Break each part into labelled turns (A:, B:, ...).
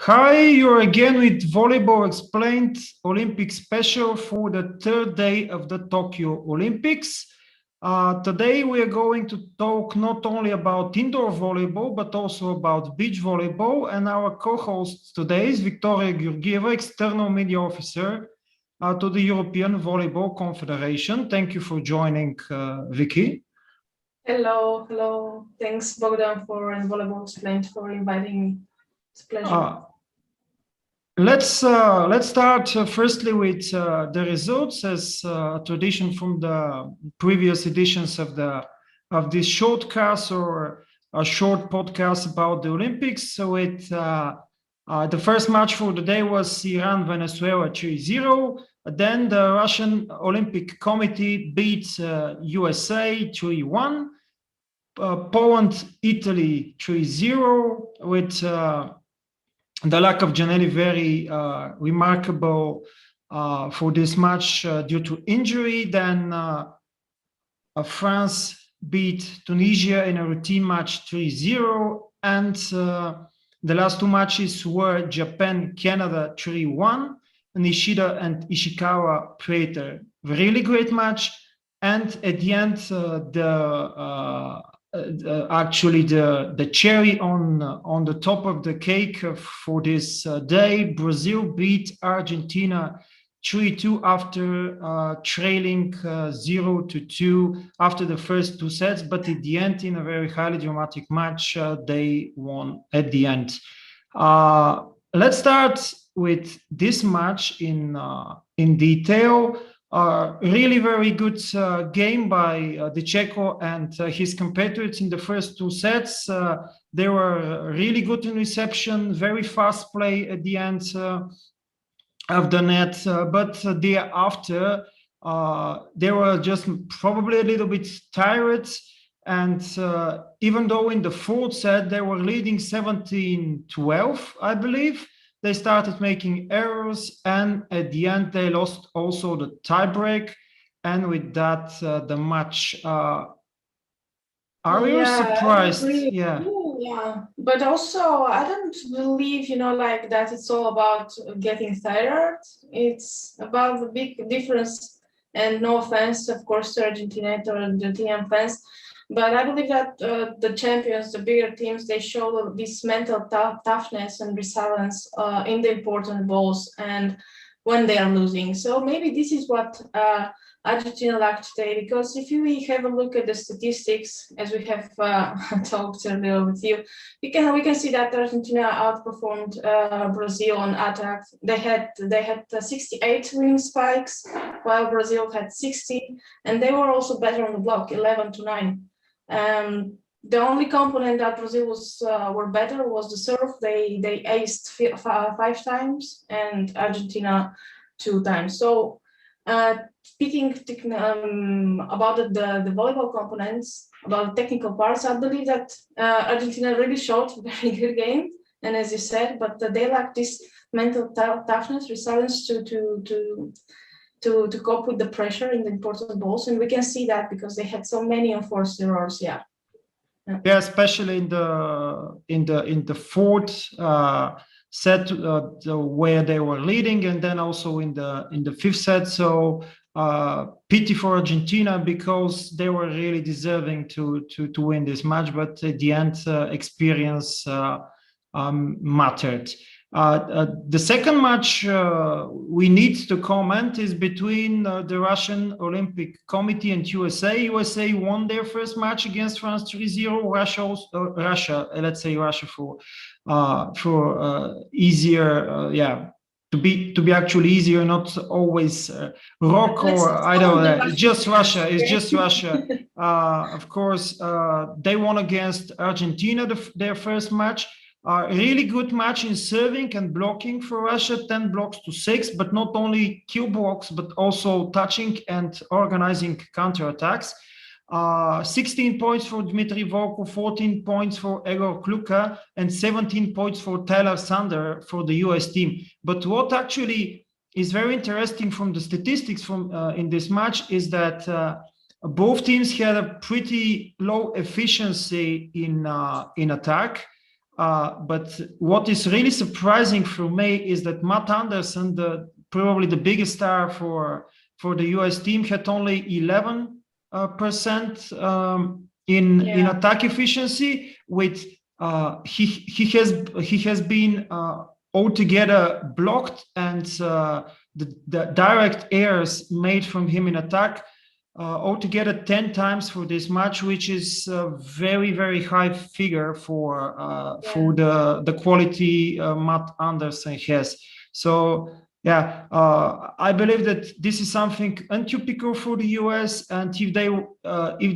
A: Hi, you're again with Volleyball Explained Olympics Special for the third day of the Tokyo Olympics. Today we are going to talk not only about indoor volleyball, but also about beach volleyball. And our co-host today is Victoria Georgieva, External Media Officer to the European Volleyball Confederation. Thank you for joining, Vicky.
B: Hello. Thanks, Bogdan, and Volleyball Explained for inviting me. It's a pleasure.
A: Let's start firstly with the results, as tradition from the previous editions of this shortcast or a short podcast about the Olympics. So the first match for the day was Iran-Venezuela 3-0. Then the Russian Olympic Committee beat USA 3-1. Poland-Italy 3-0 with the lack of Giannelli very remarkable for this match due to injury. Then France beat Tunisia in a routine match 3-0. And the last two matches were Japan-Canada 3-1. Nishida and Ishikawa played a really great match. And at the end, the cherry on the top of the cake for this day, Brazil beat Argentina 3-2 after trailing 0-2 after the first two sets, but at the end, in a very highly dramatic match, they won at the end. Let's start with this match in detail. Really very good game by the Checo and his competitors in the first two sets. They were really good in reception, very fast play at the end of the net, but thereafter they were just probably a little bit tired. And even though in the fourth set they were leading 17-12, I believe, they started making errors, and at the end they lost also the tiebreak, and with that the match. Are you surprised?
B: Yeah, but also I don't believe like that it's all about getting tired. It's about the big difference, and no offense, of course, to Argentinian fans. But I believe that the champions, the bigger teams, they show this mental toughness and resilience in the important balls and when they are losing. So maybe this is what Argentina lacked today. Because if we have a look at the statistics, as we have talked earlier with you, we can see that Argentina outperformed Brazil on attack. They had 68 winning spikes, while Brazil had 60, and they were also better on the block, 11-9. The only component that Brazil were better was the serve. They aced 5 times and Argentina 2 times. So speaking about the volleyball components, about the technical parts, I believe that Argentina really showed a very good game, and as you said, but they lack this mental toughness, resilience to cope with the pressure in the important balls, and we can see that because they had so many enforced errors. Yeah,
A: especially in the fourth set where they were leading, and then also in the fifth set. So pity for Argentina, because they were really deserving to win this match, but at the end experience mattered. The second match we need to comment is between the Russian Olympic Committee and USA. USA won their first match against France 3-0. Russia, let's say Russia for easier, to be actually easier, not always ROCk or I don't know, just Russia. It's just Russia. Of course, they won against Argentina their first match. Really good match in serving and blocking for Russia, 10 blocks to 6, but not only kill blocks, but also touching and organizing counterattacks. 16 points for Dmitry Volkov, 14 points for Egor Kluka, and 17 points for Tyler Sander for the US team. But what actually is very interesting from the statistics from in this match is that both teams had a pretty low efficiency in attack. But what is really surprising for me is that Matt Anderson, probably the biggest star for the US team, had only 11% in attack efficiency. With he has been altogether blocked, and the direct errors made from him in attack altogether 10 times for this match, which is a very, very high figure for the quality Matt Anderson has. So yeah, I believe that this is something untypical for the US, and if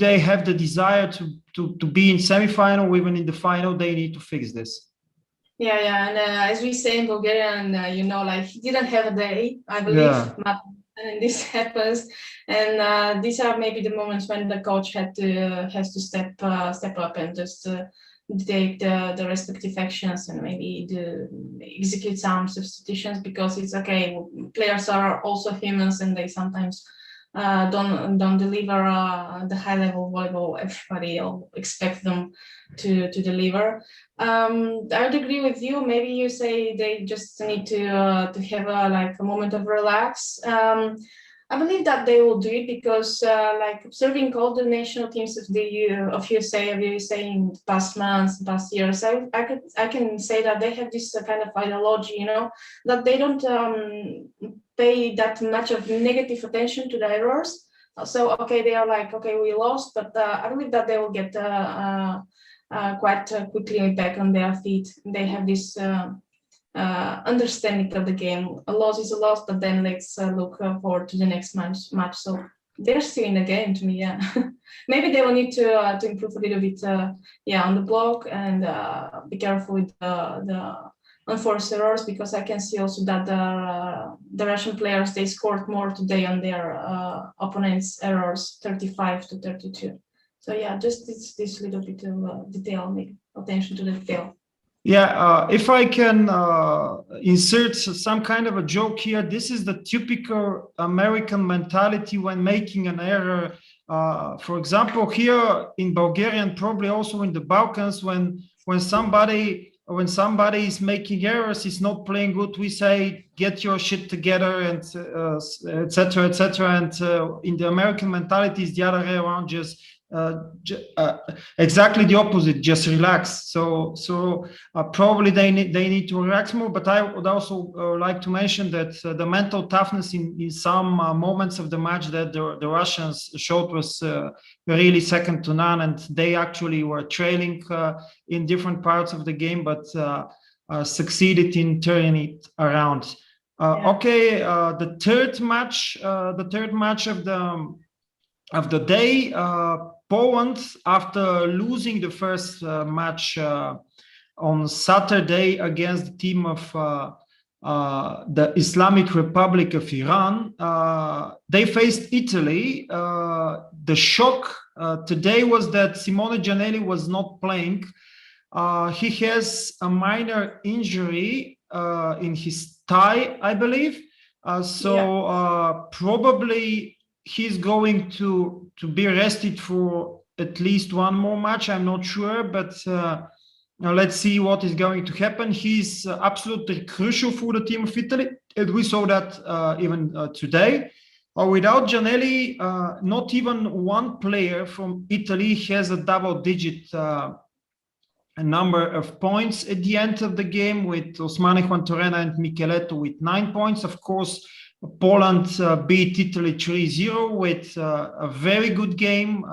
A: they have the desire to be in semifinal, even in the final, they need to fix this.
B: Yeah, and as we say in Bulgarian, like he didn't have a day, I believe, and this happens, and these are maybe the moments when the coach has to step up and just take the respective actions and maybe execute some substitutions, because it's okay. Players are also humans, and they sometimes don't deliver the high level volleyball everybody expect them to deliver. I would agree with you. Maybe you say they just need to have a moment of relax. I believe that they will do it, because like observing all the national teams of USA in past months, past years, I can say that they have this kind of ideology, that they don't pay that much of negative attention to the errors. So okay, they are like, okay, we lost, but I believe that they will get quite quickly back on their feet. They have this understanding of the game. A loss is a loss, but then let's look forward to the next match. So they're still in the game to me. Yeah, maybe they will need to improve a little bit. On the block, and be careful with the unforced errors, because I can see also that the Russian players, they scored more today on their opponents' errors, 35-32. So yeah, just this little bit of detail, maybe attention to the detail.
A: Yeah, if I can insert some kind of a joke here, this is the typical American mentality when making an error. For example, here in Bulgaria, and probably also in the Balkans, when somebody is making errors, is not playing good, we say, get your shit together, and etc., etc. And in the American mentality, is the other way around, just exactly the opposite, just relax. So probably they need to relax more. But I would also like to mention that the mental toughness in some moments of the match that the Russians showed was really second to none, and they actually were trailing in different parts of the game, but succeeded in turning it around. Okay, the third match of the day, Poland, after losing the first match on Saturday against the team of the Islamic Republic of Iran, they faced Italy. The shock today was that Simone Giannelli was not playing. He has a minor injury in his thigh, I believe. Probably he's going to be rested for at least one more match. I'm not sure, but let's see what is going to happen. He's absolutely crucial for the team of Italy, and we saw that even today. Without Giannelli, not even one player from Italy has a double-digit number of points at the end of the game, with Osmane Juantorena and Micheletto with 9 points. Of course, Poland beat Italy 3-0 with a very good game,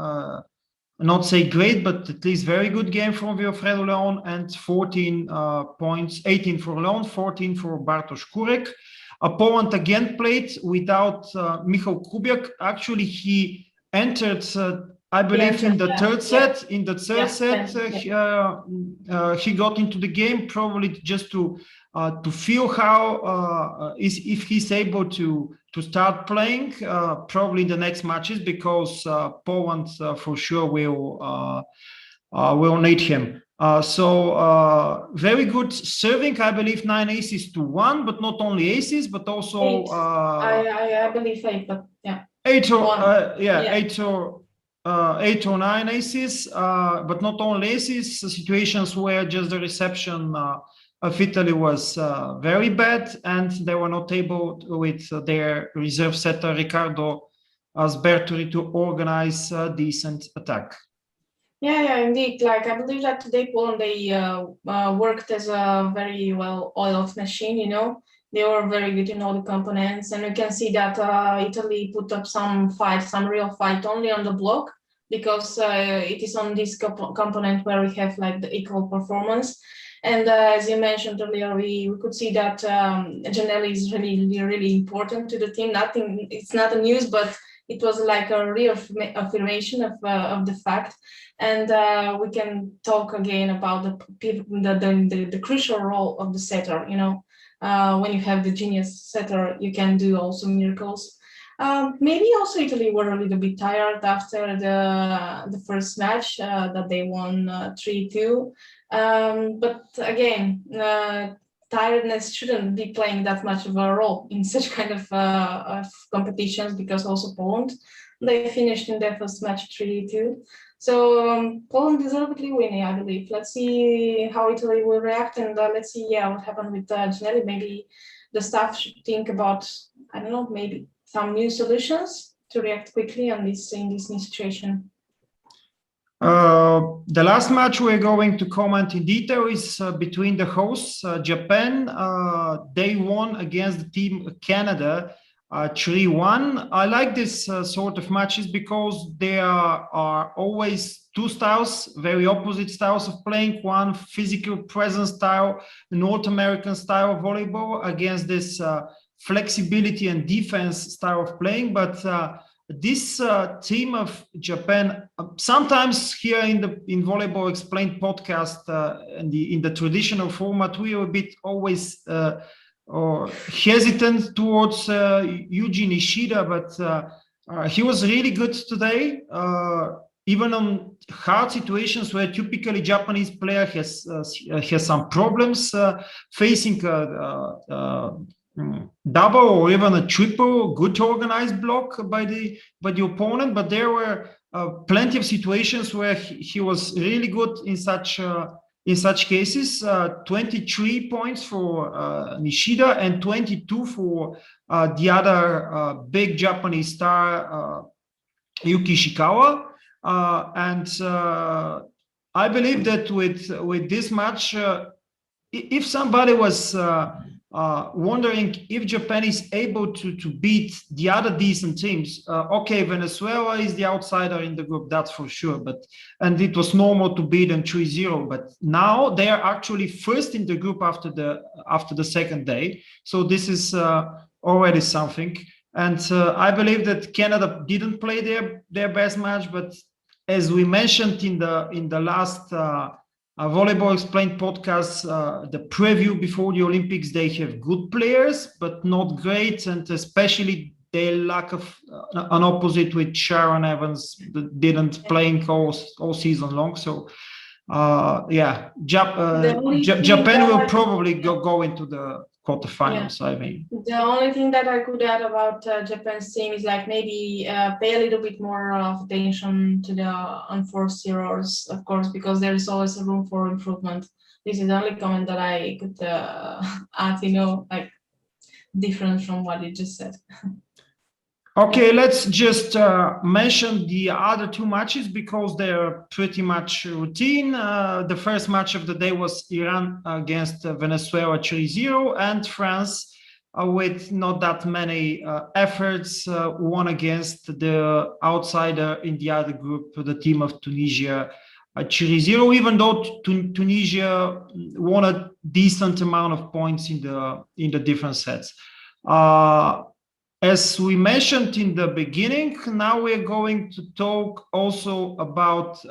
A: not say great, but at least very good game from Wilfredo Leon, and 14 points, 18 for Leon, 14 for Bartosz Kurek. Poland again played without Michał Kubiak. Actually, he entered, I believe, in the third set. In the third set, he got into the game, probably just to feel how if he's able to start playing probably in the next matches, because Poland for sure will need him. Very good serving, I believe 9 aces to 1, but not only aces, but also
B: I believe 8, but yeah.
A: 8 or 8 or 9 aces, but not only aces, situations where just the reception of Italy was very bad, and they were not able with their reserve setter Riccardo Sberturi to organize a decent attack.
B: Yeah, indeed. Like I believe that today Poland they worked as a very well oiled machine. You know, they were very good in all the components, and you can see that Italy put up some real fight only on the block because it is on this component where we have like the equal performance. And as you mentioned earlier, we could see that Giannelli is really important to the team. It's not a news, but it was like a reaffirmation of the fact. And we can talk again about the crucial role of the setter. You know, when you have the genius setter, you can do also miracles. Maybe also Italy were a little bit tired after the first match that they won 3-2. But again, tiredness shouldn't be playing that much of a role in such kind of competitions, because also Poland, they finished in their first match 3-2. So Poland deservedly winning, I believe. Let's see how Italy will react, and let's see, what happened with Giannelli. Maybe the staff should think about, I don't know, maybe some new solutions to react quickly in this new situation.
A: The last match we're going to comment in detail is between the hosts, Japan. They won against the team Canada 3-1. I like this sort of matches because there are always two styles, very opposite styles of playing. One physical presence style, North American style of volleyball against this flexibility and defense style of playing. But this team of Japan, sometimes here in Volleyball Explained podcast, in the traditional format, we are a bit always or hesitant towards Yuji Nishida, but he was really good today. Even on hard situations where typically Japanese player has some problems facing double or even a triple good organized block by the opponent, but there were plenty of situations where he was really good in such cases. 23 points for Nishida and 22 for the other big Japanese star Yuki Ishikawa, and I believe that with this match, if somebody was wondering if Japan is able to beat the other decent teams. Okay, Venezuela is the outsider in the group, that's for sure. And it was normal to beat them 3-0. But now they are actually first in the group after the second day. So this is already something. And I believe that Canada didn't play their best match, but as we mentioned in the last Volleyball Explained podcast, the preview before the Olympics, they have good players, but not great, and especially their lack of an opposite with Sharon Evans that didn't playing all season long. So, Japan will probably go into the quarterfinals. Yeah. I mean,
B: the only thing that I could add about Japan's team is like maybe pay a little bit more of attention to the unforced errors, of course, because there is always a room for improvement. This is the only comment that I could add, like different from what you just said.
A: Okay, let's just mention the other two matches because they're pretty much routine. The first match of the day was Iran against Venezuela 3-0, and France, with not that many efforts, won against the outsider in the other group, the team of Tunisia 3-0, even though Tunisia won a decent amount of points in the different sets. As we mentioned in the beginning, now we're going to talk also about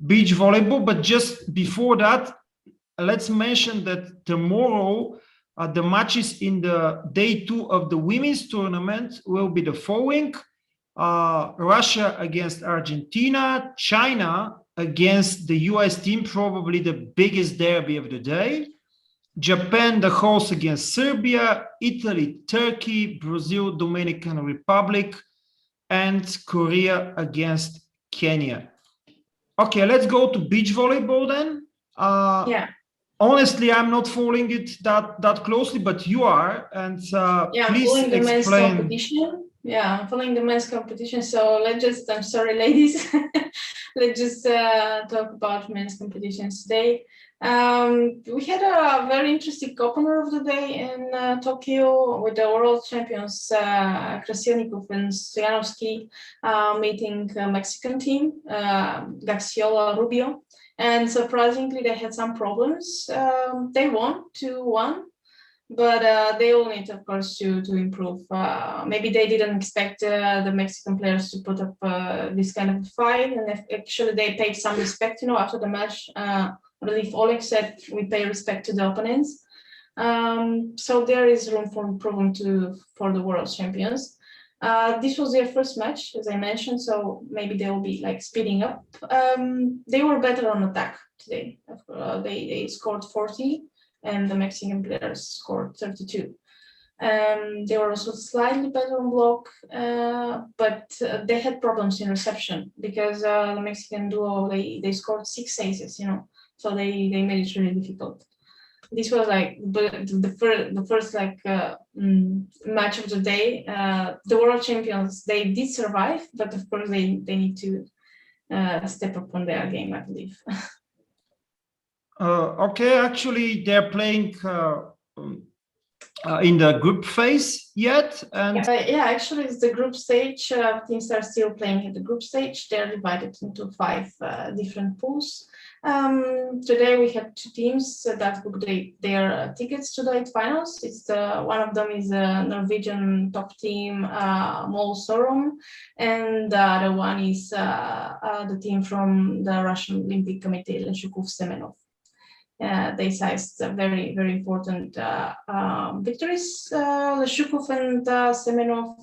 A: beach volleyball. But just before that, let's mention that tomorrow, the matches in the day 2 of the women's tournament will be the following. Russia against Argentina, China against the US team, probably the biggest derby of the day. Japan, the host, against Serbia, Italy, Turkey, Brazil, Dominican Republic, and Korea against Kenya. Okay, let's go to beach volleyball then.
B: Yeah.
A: Honestly, I'm not following it that closely, but you are, and
B: Yeah, I'm
A: please
B: following the men's
A: explain.
B: competition. Yeah, I'm following the men's competition. So let's just, I'm sorry, ladies. Let's just talk about men's competitions today. We had a very interesting opener of the day in Tokyo with the world champions Krasielnikov and Stoyanovsky meeting Mexican team, Gaxiola Rubio. And surprisingly, they had some problems. They won 2-1. But they will need, of course, to improve. Maybe they didn't expect the Mexican players to put up this kind of fight, and actually they paid some respect. After the match, I believe Oleg said we pay respect to the opponents. So there is room for improvement for the world champions. This was their first match, as I mentioned, so maybe they will be like speeding up. They were better on attack today. They scored 40. And the Mexican players scored 32. They were also slightly better on block, but they had problems in reception because the Mexican duo, they scored 6 aces, so they made it really difficult. This was like the first match of the day. The world champions, they did survive, but of course they need to step up on their game, I believe.
A: Okay, actually, they're playing in the group phase yet, and
B: yeah, actually, it's the group stage. Teams are still playing at the group stage. They're divided into 5 different pools. Today we have 2 teams that booked their tickets to the 8 finals. It's one of them is a Norwegian top team, MOL Sorum, and the other one is the team from the Russian Olympic Committee, Leshukov Semenov. They sized very, very important victories. Leshukov and Semenov,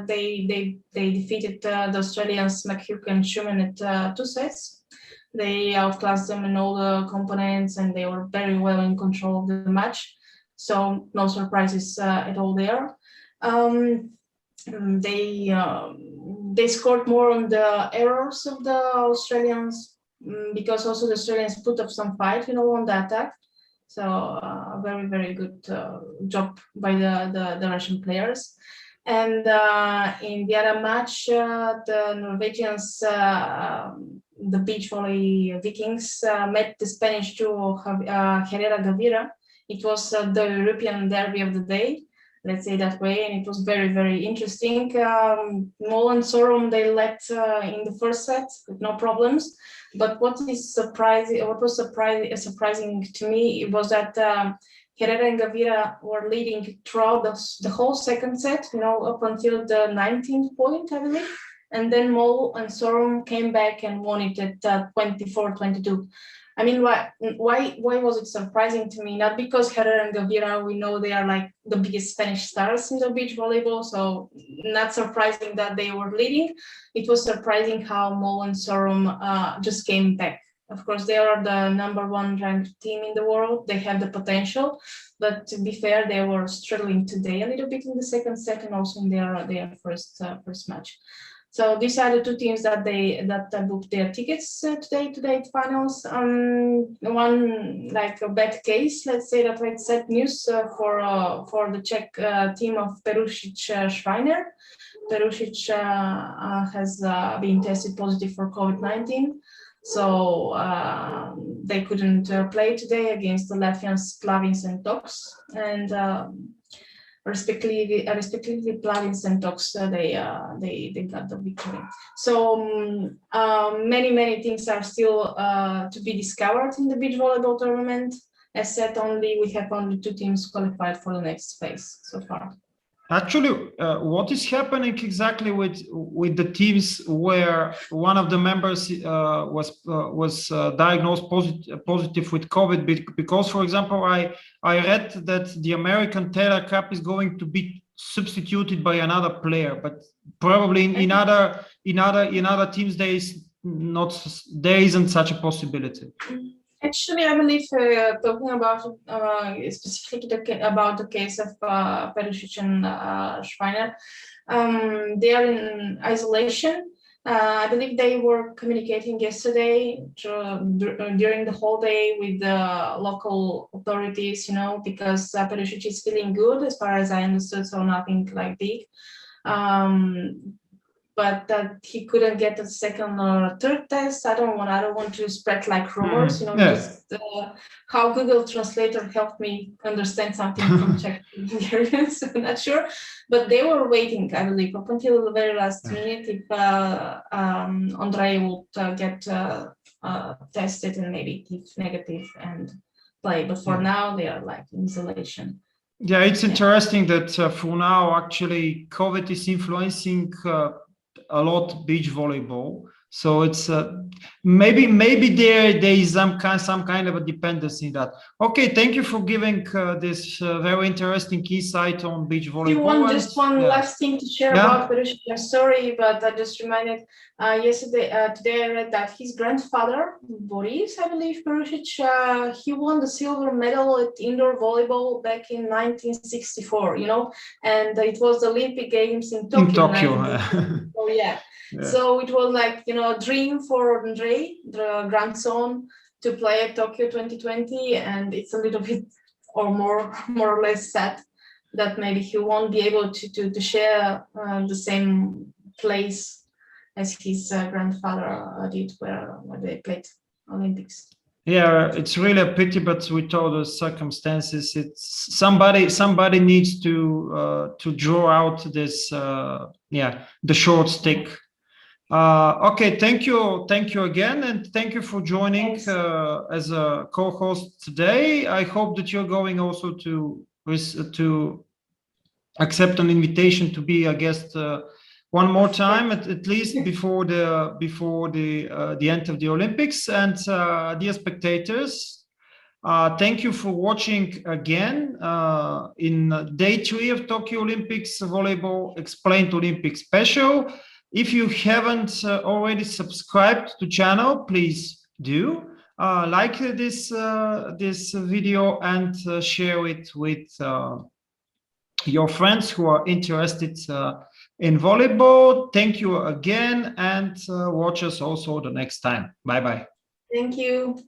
B: they defeated the Australians McHugh and Schumann at 2 sets. They outclassed them in all the components, and they were very well in control of the match. So no surprises at all there. They scored more on the errors of the Australians, because also the Australians put up some fight, on the attack. So very, very good job by the Russian players. And in the other match, the Norwegians, the beach volley Vikings, met the Spanish duo Herrera Gavira. It was the European derby of the day, let's say that way, and it was very, very interesting. Mol and Sorum, they led in the first set with no problems. But what was surprising to me was that Herrera and Gavira were leading throughout the whole second set, up until the 19th point, I believe. And then Mol and Sorum came back and won it at 24-22. I mean, why was it surprising to me? Not because Herrera and Gavira, we know they are like the biggest Spanish stars in the beach volleyball, so not surprising that they were leading. It was surprising how Mol and Sorum just came back. Of course, they are the number 1 ranked team in the world. They have the potential, but to be fair, they were struggling today a little bit in the second set and also in their first match. So these are the 2 teams that booked their tickets today to the 8 finals. One like a bad case, let's say that it's sad news for the Czech team of Perušić Schreiner. Perušić has been tested positive for COVID-19, so they couldn't play today against the Latvians Plavins and Toks, and respectively Plavins and Toks, they got the victory. So many things are still to be discovered in the beach volleyball tournament. As said, we have only 2 teams qualified for the next phase so far.
A: Actually, what is happening exactly with the teams where one of the members was diagnosed positive with COVID? Because, for example, I read that the American Taylor Cup is going to be substituted by another player, but probably in other teams there isn't such a possibility.
B: Actually, I believe talking about specifically about the case of Perušić and Schreiner, they are in isolation. I believe they were communicating yesterday during the whole day with the local authorities, because Perisic is feeling good as far as I understood, so nothing like big. But that he couldn't get a second or a third test. I don't want to spread like rumors, just how Google Translator helped me understand something from Czech Hungarian, so I'm not sure. But they were waiting, I believe, up until the very last minute if Andrei would get tested and maybe if negative and play. But for now, they are like in isolation.
A: Yeah, it's interesting that for now, actually, COVID is influencing a lot beach volleyball. So it's maybe there is some kind of a dependency in that. Okay, thank you for giving this very interesting insight on beach volleyball.
B: Just one last thing to share about Perisic. I'm sorry, but I just reminded today I read that his grandfather, Boris, I believe, Perisic, he won the silver medal at indoor volleyball back in 1964, and it was the Olympic Games in Tokyo. So yeah. So it was like, a dream for Andrei, the grandson, to play at Tokyo 2020. And it's a little bit or more or less sad that maybe he won't be able to share the same place as his grandfather did where they played Olympics.
A: Yeah, it's really a pity, but with all the circumstances, it's somebody needs to draw out this the short stick. Okay, thank you again, and thank you for joining as a co-host today. I hope that you're going also to accept an invitation to be a guest one more time, at least before the end of the Olympics. And dear spectators, thank you for watching again in day 3 of Tokyo Olympics Volleyball Explained Olympics Special. If you haven't already subscribed to the channel, please do like this video and share it with your friends who are interested in volleyball. Thank you again, and watch us also the next time. Bye-bye.
B: Thank you.